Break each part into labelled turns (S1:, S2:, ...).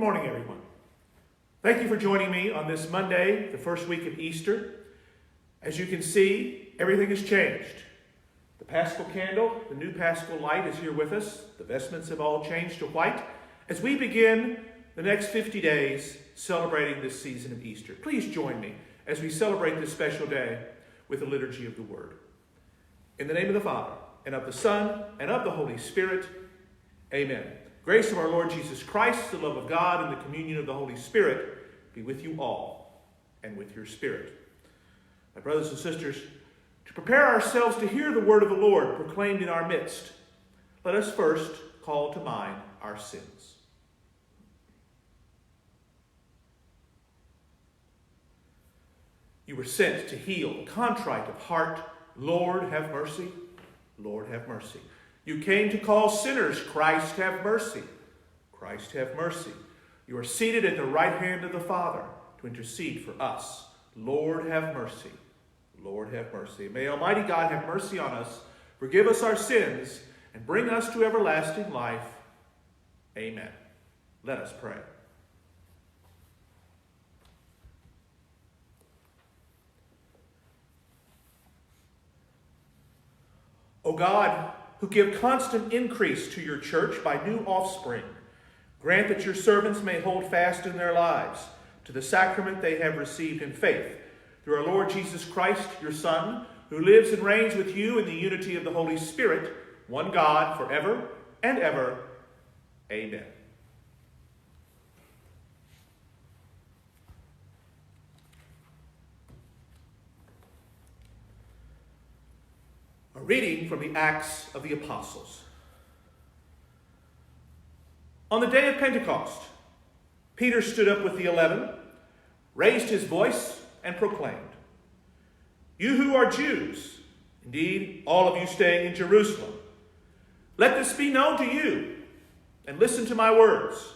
S1: morning, everyone. Thank you for joining me on this Monday, the first week of Easter. As you can see, everything has changed. The Paschal candle, the new Paschal light is here with us. The vestments have all changed to white as we begin the next 50 days celebrating this season of Easter. Please join me as we celebrate this special day with the Liturgy of the Word. In the name of the Father, and of the Son, and of the Holy Spirit, amen. Grace of our Lord Jesus Christ, the love of God, and the communion of the Holy Spirit be with you all and with your spirit. My brothers and sisters, to prepare ourselves to hear the word of the Lord proclaimed in our midst, let us first call to mind our sins. You were sent to heal the contrite of heart. Lord, have mercy. Lord, have mercy. You came to call sinners. Christ, have mercy. Christ, have mercy. You are seated at the right hand of the Father to intercede for us. Lord, have mercy. Lord, have mercy. May Almighty God have mercy on us, forgive us our sins, and bring us to everlasting life. Amen. Let us pray. O God, who give constant increase to your church by new offspring, grant that your servants may hold fast in their lives to the sacrament they have received in faith, through our Lord Jesus Christ, your Son, who lives and reigns with you in the unity of the Holy Spirit, one God, forever and ever. Amen. A reading from the Acts of the Apostles. On the day of Pentecost, Peter stood up with the 11, raised his voice, and proclaimed, "You who are Jews, indeed all of you staying in Jerusalem, let this be known to you, and listen to my words.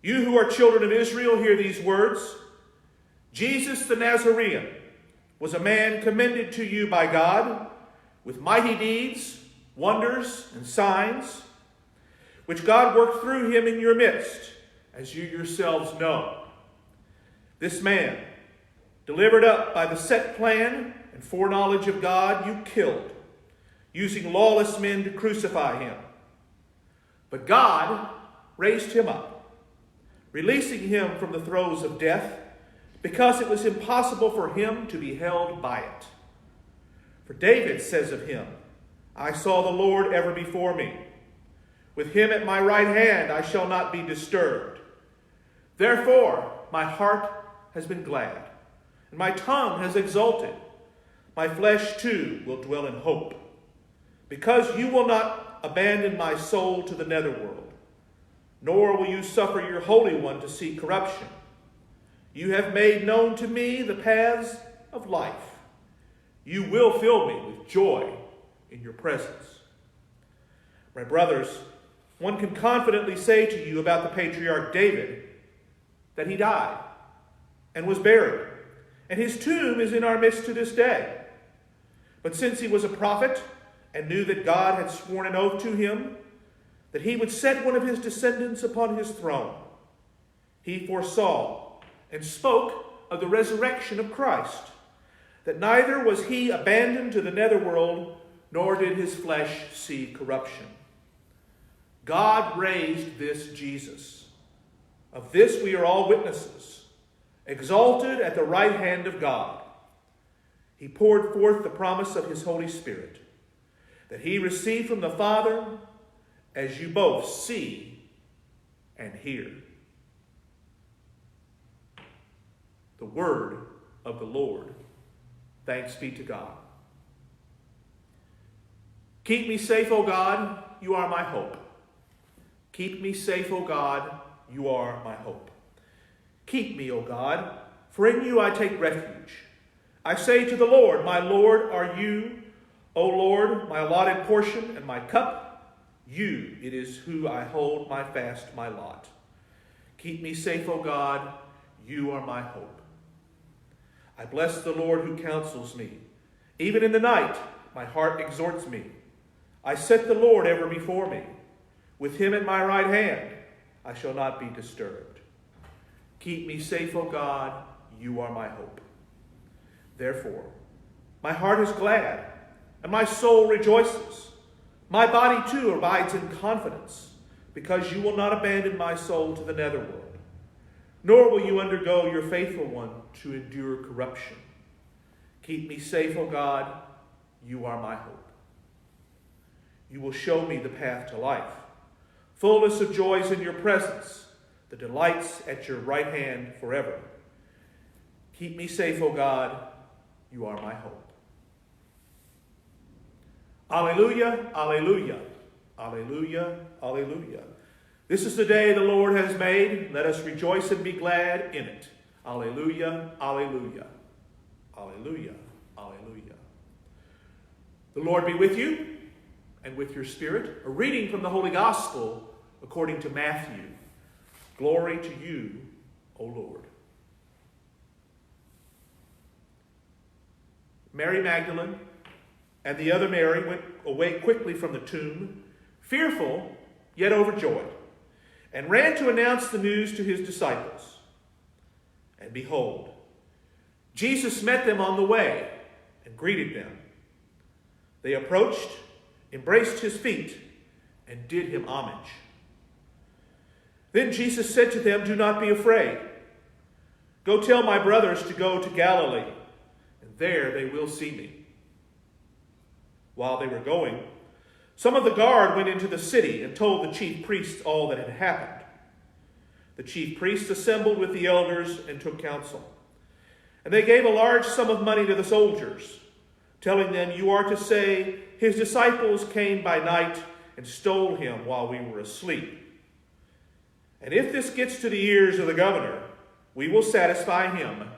S1: You who are children of Israel, hear these words. Jesus the Nazarene was a man commended to you by God with mighty deeds, wonders, and signs, which God worked through him in your midst, as you yourselves know. This man, delivered up by the set plan and foreknowledge of God, you killed, using lawless men to crucify him. But God raised him up, releasing him from the throes of death, because it was impossible for him to be held by it. For David says of him, I saw the Lord ever before me. With him at my right hand I shall not be disturbed. Therefore my heart has been glad, and my tongue has exulted. My flesh too will dwell in hope, because you will not abandon my soul to the netherworld, nor will you suffer your Holy One to see corruption. You have made known to me the paths of life. You will fill me with joy in your presence." My brothers, one can confidently say to you about the patriarch David that he died and was buried, and his tomb is in our midst to this day. But since he was a prophet and knew that God had sworn an oath to him that he would set one of his descendants upon his throne, he foresaw and spoke of the resurrection of Christ, that neither was he abandoned to the netherworld, nor did his flesh see corruption. God raised this Jesus. Of this we are all witnesses. Exalted at the right hand of God, he poured forth the promise of his Holy Spirit, that he received from the Father, as you both see and hear. The word of the Lord. Thanks be to God. Keep me safe, O God, you are my hope. Keep me safe, O God, you are my hope. Keep me, O God, for in you I take refuge. I say to the Lord, my Lord are you, O Lord, my allotted portion and my cup. You it is who I hold my fast, my lot. Keep me safe, O God, you are my hope. I bless the Lord who counsels me. Even in the night, my heart exhorts me. I set the Lord ever before me. With him at my right hand, I shall not be disturbed. Keep me safe, O God, you are my hope. Therefore, my heart is glad, and my soul rejoices. My body too abides in confidence, because you will not abandon my soul to the netherworld, nor will you undergo your faithful one to endure corruption. Keep me safe, O God, you are my hope. You will show me the path to life. Fullness of joys in your presence, the delights at your right hand forever. Keep me safe, O God, you are my hope. Alleluia, alleluia, alleluia, alleluia. This is the day the Lord has made. Let us rejoice and be glad in it. Alleluia, alleluia, alleluia, alleluia. The Lord be with you and with your spirit. A reading from the Holy Gospel according to Matthew. Glory to you, O Lord. Mary Magdalene and the other Mary went away quickly from the tomb, fearful yet overjoyed, and ran to announce the news to his disciples. And behold, Jesus met them on the way and greeted them. They approached, embraced his feet, and did him homage. Then Jesus said to them, "Do not be afraid. Go tell my brothers to go to Galilee, and there they will see me." While they were going, some of the guard went into the city and told the chief priests all that had happened. The chief priests assembled with the elders and took counsel. And they gave a large sum of money to the soldiers, telling them, "You are to say, 'His disciples came by night and stole him while we were asleep.' And if this gets to the ears of the governor, we will satisfy him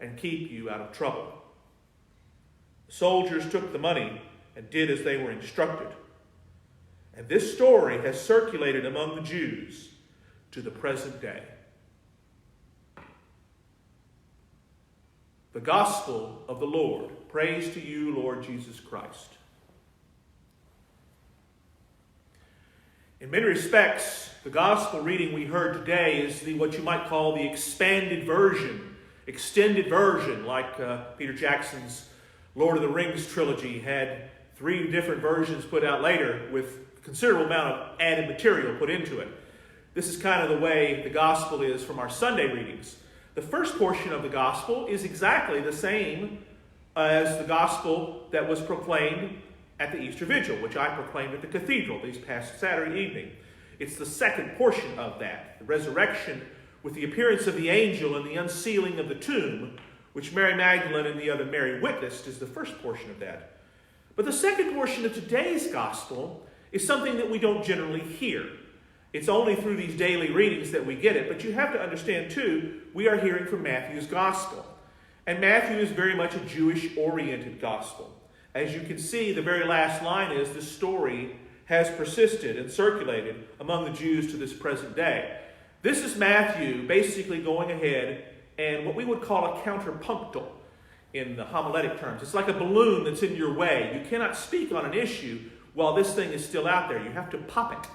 S1: and keep you out of trouble." The soldiers took the money and did as they were instructed. And this story has circulated among the Jews to the present day. The Gospel of the Lord. Praise to you, Lord Jesus Christ. In many respects, the Gospel reading we heard today is what you might call the expanded version, extended version, like Peter Jackson's Lord of the Rings trilogy had 3 different versions put out later with considerable amount of added material put into it. This is kind of the way the Gospel is from our Sunday readings. The first portion of the Gospel is exactly the same as the Gospel that was proclaimed at the Easter Vigil, which I proclaimed at the cathedral this past Saturday evening. It's the second portion of that, the resurrection with the appearance of the angel and the unsealing of the tomb, which Mary Magdalene and the other Mary witnessed, is the first portion of that. But the second portion of today's Gospel is something that we don't generally hear. It's only through these daily readings that we get it, but you have to understand too, we are hearing from Matthew's Gospel. And Matthew is very much a Jewish-oriented Gospel. As you can see, the very last line is, "The story has persisted and circulated among the Jews to this present day." This is Matthew basically going ahead and what we would call a counterpunctal in the homiletic terms. It's like a balloon that's in your way. You cannot speak on an issue while this thing is still out there. You have to pop it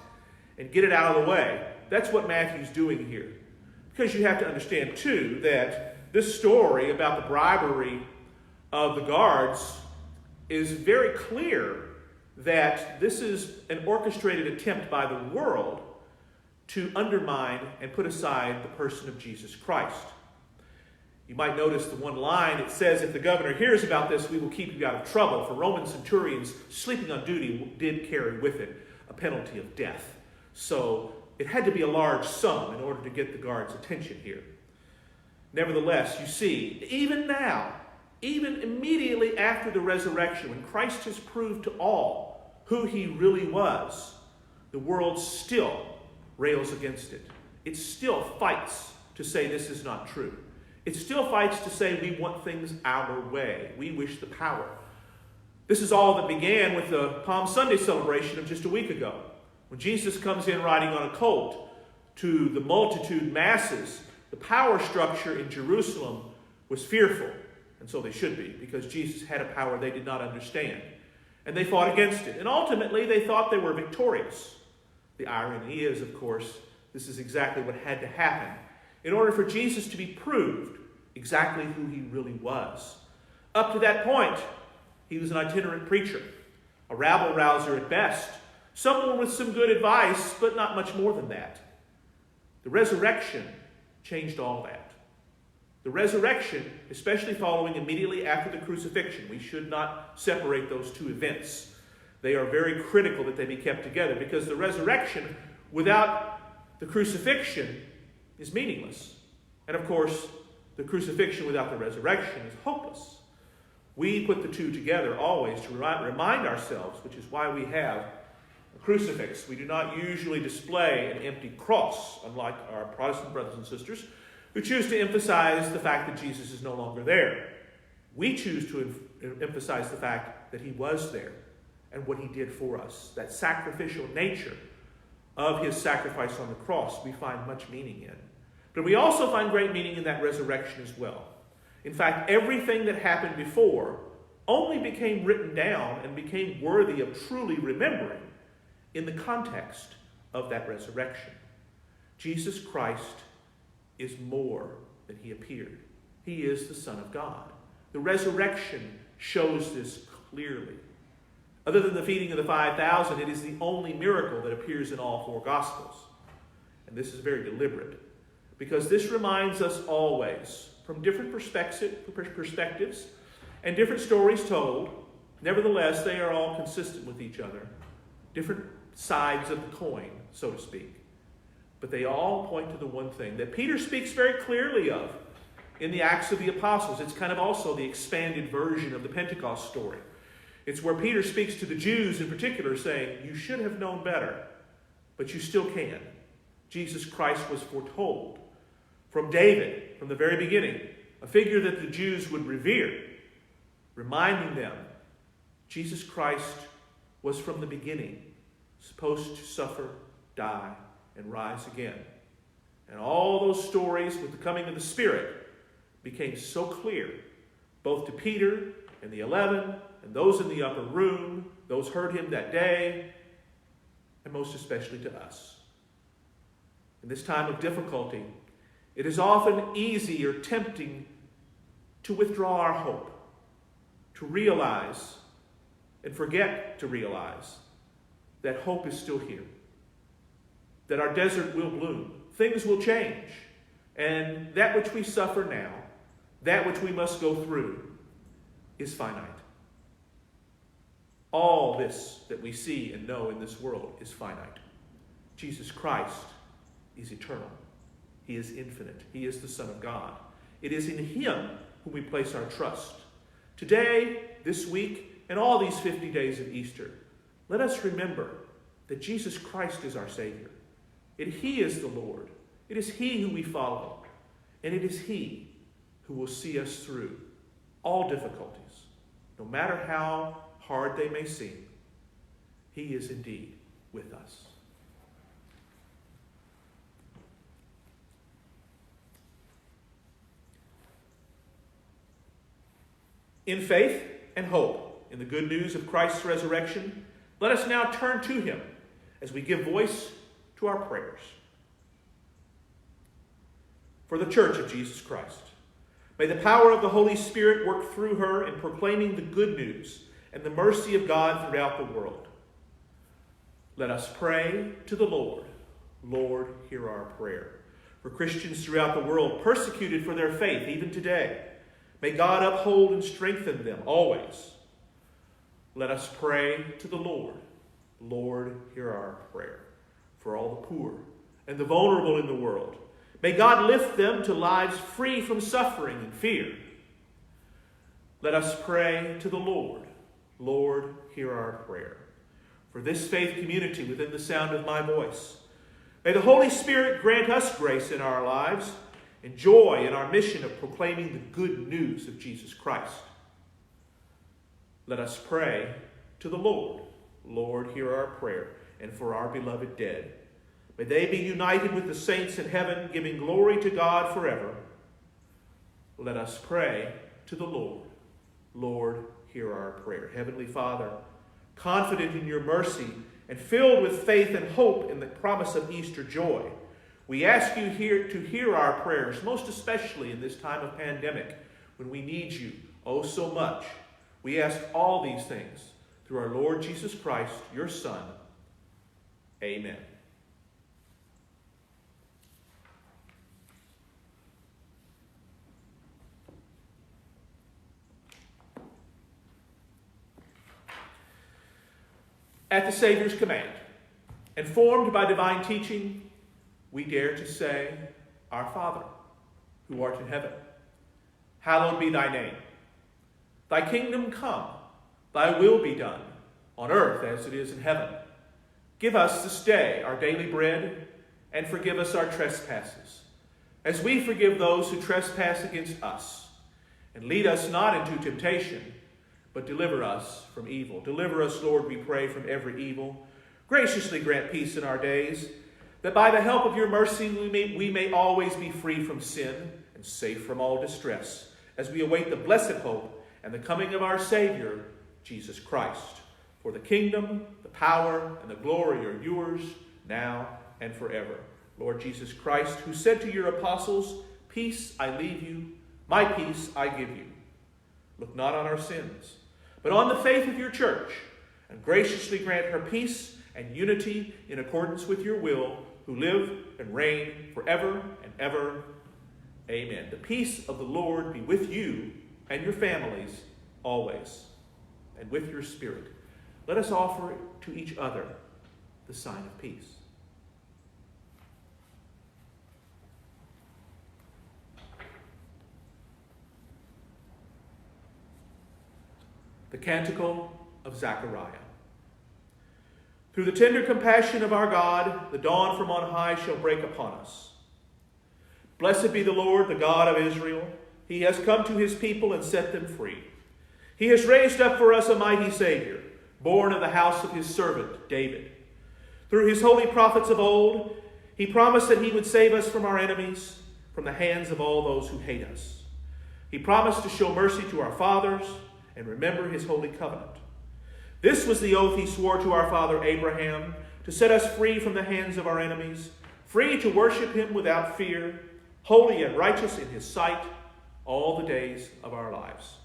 S1: and get it out of the way. That's what Matthew's doing here. Because you have to understand, too, that this story about the bribery of the guards is very clear that this is an orchestrated attempt by the world to undermine and put aside the person of Jesus Christ. You might notice the one line, it says, "If the governor hears about this, we will keep you out of trouble." For Roman centurions, sleeping on duty did carry with it a penalty of death. So it had to be a large sum in order to get the guards' attention here. Nevertheless, you see, even now, even immediately after the resurrection, when Christ has proved to all who he really was, the world still rails against it. It still fights to say this is not true. It still fights to say we want things our way. We wish the power. This is all that began with the Palm Sunday celebration of just a week ago, when Jesus comes in riding on a colt to the multitude masses. The power structure in Jerusalem was fearful, and so they should be, because Jesus had a power they did not understand. And they fought against it. And ultimately, they thought they were victorious. The irony is, of course, this is exactly what had to happen in order for Jesus to be proved exactly who he really was. Up to that point, he was an itinerant preacher, a rabble-rouser at best, someone with some good advice, but not much more than that. The resurrection changed all that. The resurrection, especially following immediately after the crucifixion, we should not separate those two events. They are very critical that they be kept together, because the resurrection without the crucifixion is meaningless. And of course, the crucifixion without the resurrection is hopeless. We put the two together always to remind ourselves, which is why we have a crucifix. We do not usually display an empty cross, unlike our Protestant brothers and sisters, who choose to emphasize the fact that Jesus is no longer there. We choose to emphasize the fact that he was there and what he did for us. That sacrificial nature of his sacrifice on the cross we find much meaning in. But we also find great meaning in that resurrection as well. In fact, everything that happened before only became written down and became worthy of truly remembering in the context of that resurrection. Jesus Christ is more than he appeared. He is the Son of God. The resurrection shows this clearly. Other than the feeding of the 5,000, it is the only miracle that appears in all four Gospels. And this is very deliberate, because this reminds us always, from different perspectives and different stories told, nevertheless, they are all consistent with each other. Different sides of the coin, so to speak. But they all point to the one thing that Peter speaks very clearly of in the Acts of the Apostles. It's kind of also the expanded version of the Pentecost story. It's where Peter speaks to the Jews in particular, saying, you should have known better, but you still can. Jesus Christ was foretold from David, from the very beginning, a figure that the Jews would revere, reminding them Jesus Christ was from the beginning supposed to suffer, die, and rise again. And all those stories with the coming of the Spirit became so clear, both to Peter and the 11, and those in the upper room, those heard him that day, and most especially to us. In this time of difficulty, it is often easy or tempting to withdraw our hope, to realize and forget to realize that hope is still here, that our desert will bloom, things will change, and that which we suffer now, that which we must go through, is finite. All this that we see and know in this world is finite. Jesus Christ is eternal. He is infinite. He is the Son of God. It is in him whom we place our trust. Today, this week, and all these 50 days of Easter, let us remember that Jesus Christ is our Savior. He is the Lord. It is he who we follow. And it is he who will see us through all difficulties, no matter how hard they may seem. He is indeed with us. In faith and hope in the good news of Christ's resurrection, let us now turn to him as we give voice to our prayers. For the Church of Jesus Christ, may the power of the Holy Spirit work through her in proclaiming the good news and the mercy of God throughout the world. Let us pray to the Lord. Lord, hear our prayer. For Christians throughout the world persecuted for their faith, even today, may God uphold and strengthen them always. Let us pray to the Lord. Lord, hear our prayer. For all the poor and the vulnerable in the world, may God lift them to lives free from suffering and fear. Let us pray to the Lord. Lord, hear our prayer. For this faith community within the sound of my voice, may the Holy Spirit grant us grace in our lives and joy in our mission of proclaiming the good news of Jesus Christ. Let us pray to the Lord. Lord, hear our prayer. And for our beloved dead, may they be united with the saints in heaven, giving glory to God forever. Let us pray to the Lord. Lord, hear our prayer. Heavenly Father, confident in your mercy and filled with faith and hope in the promise of Easter joy, We ask you to hear our prayers, most especially in this time of pandemic, when we need you oh so much. We ask all these things through our Lord Jesus Christ, your Son. Amen. At the Savior's command, and formed by divine teaching, we dare to say, Our Father, who art in heaven, hallowed be thy name. Thy kingdom come, thy will be done, on earth as it is in heaven. Give us this day our daily bread, and forgive us our trespasses, as we forgive those who trespass against us. And lead us not into temptation, but deliver us from evil. Deliver us, Lord, we pray, from every evil. Graciously grant peace in our days, that by the help of your mercy we may always be free from sin and safe from all distress, as we await the blessed hope and the coming of our Savior, Jesus Christ. For the kingdom, the power, and the glory are yours, now and forever. Lord Jesus Christ, who said to your apostles, Peace I leave you, my peace I give you. Look not on our sins, but on the faith of your church, and graciously grant her peace and unity in accordance with your will, who live and reign forever and ever. Amen. The peace of the Lord be with you and your families always, and with your spirit. Let us offer to each other the sign of peace. The Canticle of Zechariah. Through the tender compassion of our God, the dawn from on high shall break upon us. Blessed be the Lord, the God of Israel. He has come to his people and set them free. He has raised up for us a mighty Savior, born of the house of his servant David. Through his holy prophets of old, he promised that he would save us from our enemies, from the hands of all those who hate us. He promised to show mercy to our fathers and remember his holy covenant. This was the oath he swore to our father Abraham, to set us free from the hands of our enemies, free to worship him without fear, holy and righteous in his sight all the days of our lives.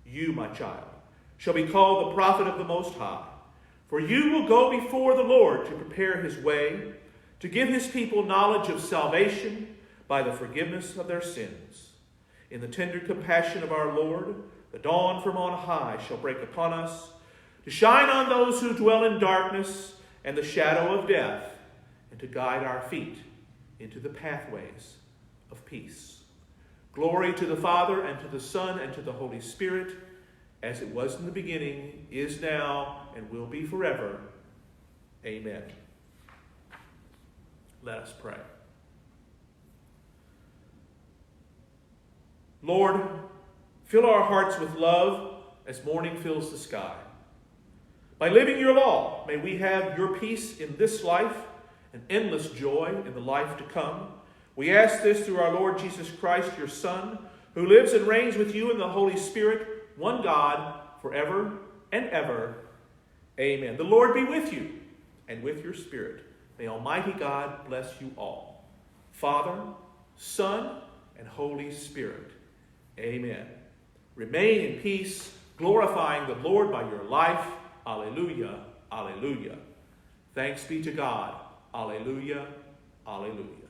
S1: You, my child, shall be called the prophet of the Most High, for you will go before the Lord to prepare his way, to give his people knowledge of salvation by the forgiveness of their sins. In the tender compassion of our Lord, the dawn from on high shall break upon us, to shine on those who dwell in darkness and the shadow of death, and to guide our feet into the pathways of peace. Glory to the Father, and to the Son, and to the Holy Spirit, as it was in the beginning, is now, and will be forever. Amen. Let us pray. Lord, fill our hearts with love as morning fills the sky. By living your law, may we have your peace in this life and endless joy in the life to come. We ask this through our Lord Jesus Christ, your Son, who lives and reigns with you in the Holy Spirit, one God, forever and ever. Amen. The Lord be with you and with your spirit. May Almighty God bless you all. Father, Son, and Holy Spirit. Amen. Remain in peace, glorifying the Lord by your life. Alleluia, alleluia. Thanks be to God. Alleluia, alleluia.